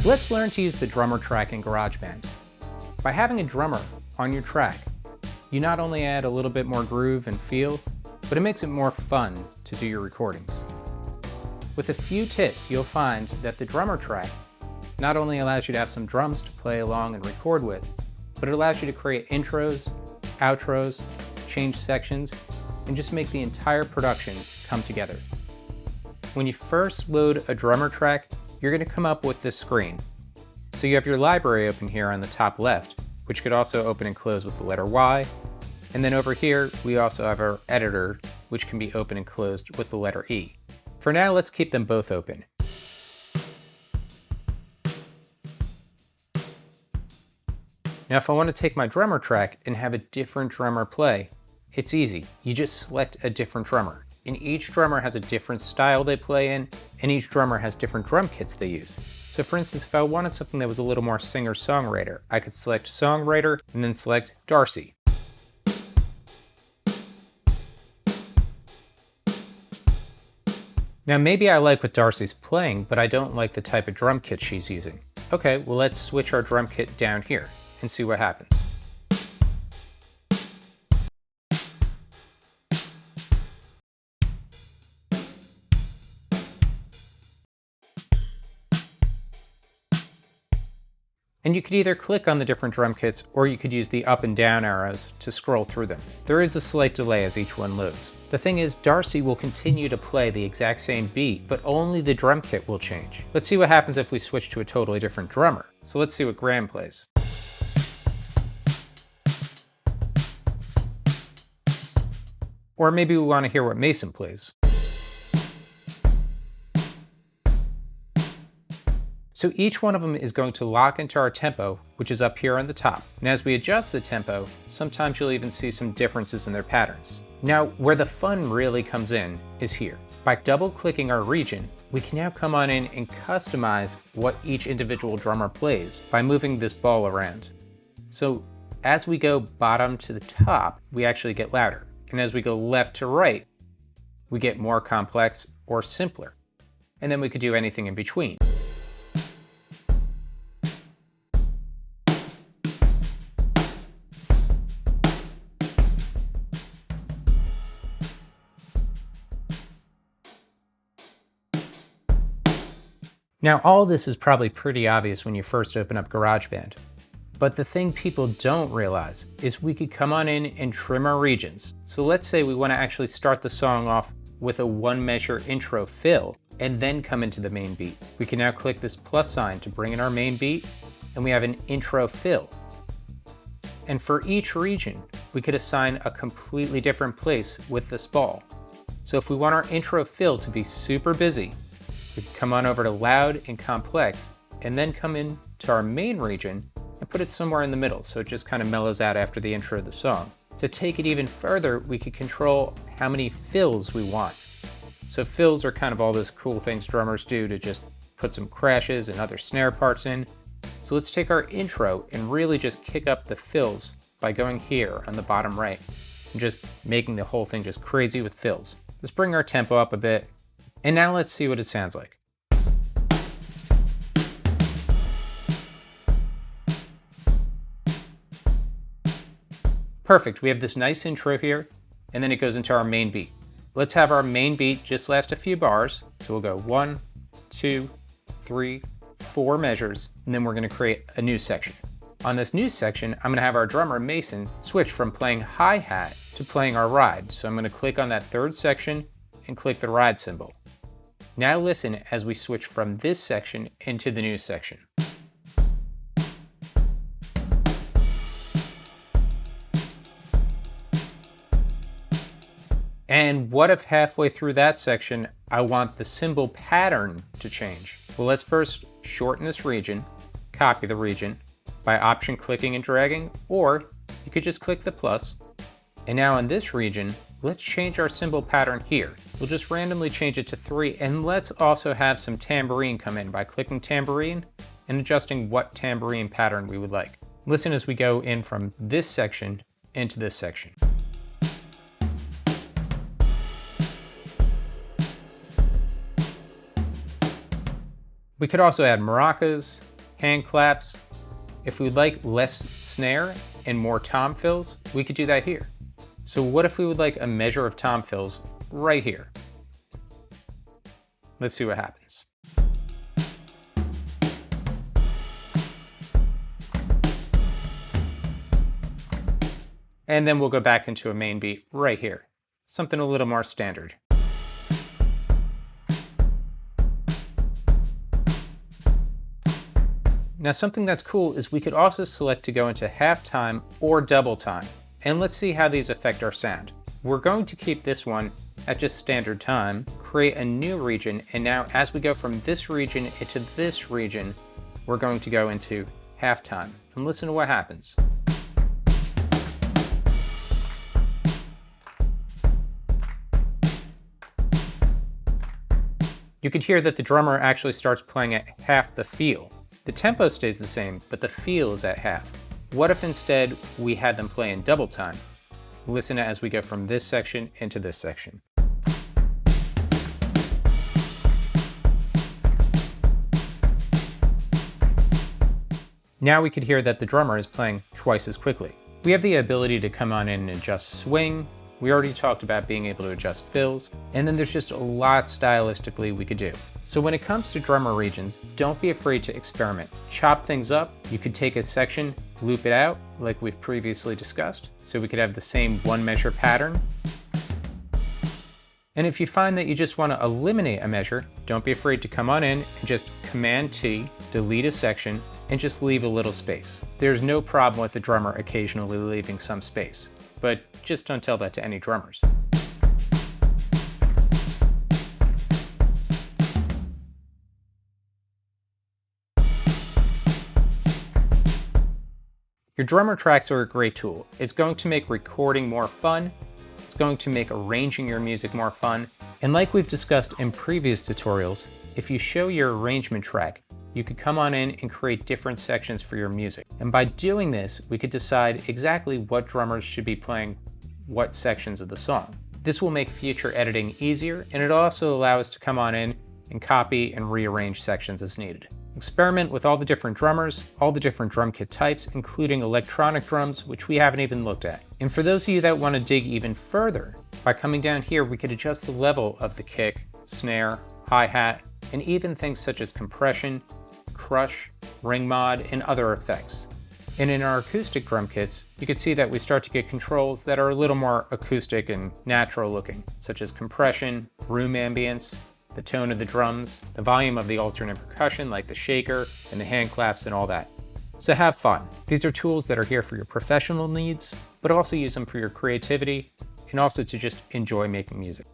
Let's learn to use the drummer track in GarageBand. By having a drummer on your track, you not only add a little bit more groove and feel, but it makes it more fun to do your recordings. With a few tips, you'll find that the drummer track not only allows you to have some drums to play along and record with, but it allows you to create intros, outros, change sections, and just make the entire production come together. When you first load a drummer track, you're going to come up with this screen. So you have your library open here on the top left, which could also open and close with the letter Y. And then over here, we also have our editor, which can be open and closed with the letter E. For now, let's keep them both open. Now, if I want to take my drummer track and have a different drummer play, it's easy. You just select a different drummer. And each drummer has a different style they play in, and each drummer has different drum kits they use. So for instance, if I wanted something that was a little more singer-songwriter, I could select Songwriter and then select Darcy. Now maybe I like what Darcy's playing, but I don't like the type of drum kit she's using. Okay, well let's switch our drum kit down here and see what happens. And you could either click on the different drum kits, or you could use the up and down arrows to scroll through them. There is a slight delay as each one loads. The thing is, Darcy will continue to play the exact same beat, but only the drum kit will change. Let's see what happens if we switch to a totally different drummer. So let's see what Graham plays. Or maybe we want to hear what Mason plays. So each one of them is going to lock into our tempo, which is up here on the top. And as we adjust the tempo, sometimes you'll even see some differences in their patterns. Now, where the fun really comes in is here. By double-clicking our region, we can now come on in and customize what each individual drummer plays by moving this ball around. So as we go bottom to the top, we actually get louder. And as we go left to right, we get more complex or simpler. And then we could do anything in between. Now, all this is probably pretty obvious when you first open up GarageBand, but the thing people don't realize is we could come on in and trim our regions. So let's say we want to actually start the song off with a one measure intro fill and then come into the main beat. We can now click this plus sign to bring in our main beat, and we have an intro fill. And for each region, we could assign a completely different place with this ball. So if we want our intro fill to be super busy, we can come on over to loud and complex and then come in to our main region and put it somewhere in the middle so it just kind of mellows out after the intro of the song. To take it even further, we could control how many fills we want. So fills are kind of all those cool things drummers do to just put some crashes and other snare parts in. So let's take our intro and really just kick up the fills by going here on the bottom right and just making the whole thing just crazy with fills. Let's bring our tempo up a bit. And now let's see what it sounds like. Perfect, we have this nice intro here, and then it goes into our main beat. Let's have our main beat just last a few bars. So we'll go 1, 2, 3, 4 measures, and then we're gonna create a new section. On this new section, I'm gonna have our drummer Mason switch from playing hi-hat to playing our ride. So I'm gonna click on that third section and click the ride symbol. Now listen as we switch from this section into the new section. And what if halfway through that section, I want the cymbal pattern to change? Well, let's first shorten this region, copy the region by option clicking and dragging, or you could just click the plus. And now in this region, let's change our cymbal pattern here. We'll just randomly change it to 3, and let's also have some tambourine come in by clicking tambourine and adjusting what tambourine pattern we would like. Listen as we go in from this section into this section. We could also add maracas, hand claps. If we would like less snare and more tom fills, we could do that here. So what if we would like a measure of tom fills right here? Let's see what happens. And then we'll go back into a main beat right here. Something a little more standard. Now something that's cool is we could also select to go into half time or double time. And let's see how these affect our sound. We're going to keep this one at just standard time, create a new region, and now as we go from this region into this region, we're going to go into half time. And listen to what happens. You could hear that the drummer actually starts playing at half the feel. The tempo stays the same, but the feel is at half. What if instead we had them play in double time? Listen as we go from this section into this section. Now we could hear that the drummer is playing twice as quickly. We have the ability to come on in and adjust swing. We already talked about being able to adjust fills, and then there's just a lot stylistically we could do. So when it comes to drummer regions, don't be afraid to experiment. Chop things up. You could take a section, loop it out, like we've previously discussed, so we could have the same one measure pattern. And if you find that you just want to eliminate a measure, don't be afraid to come on in and just Command-T, delete a section, and just leave a little space. There's no problem with the drummer occasionally leaving some space, but just don't tell that to any drummers. Your drummer tracks are a great tool. It's going to make recording more fun. It's going to make arranging your music more fun. And like we've discussed in previous tutorials, if you show your arrangement track, you could come on in and create different sections for your music. And by doing this, we could decide exactly what drummers should be playing what sections of the song. This will make future editing easier, and it'll also allow us to come on in and copy and rearrange sections as needed. Experiment with all the different drummers, all the different drum kit types, including electronic drums, which we haven't even looked at. And for those of you that want to dig even further, by coming down here, we could adjust the level of the kick, snare, hi-hat, and even things such as compression, crush, ring mod, and other effects. And in our acoustic drum kits, you can see that we start to get controls that are a little more acoustic and natural looking, such as compression, room ambience, the tone of the drums, the volume of the alternate percussion like the shaker and the hand claps and all that. So have fun. These are tools that are here for your professional needs, but also use them for your creativity and also to just enjoy making music.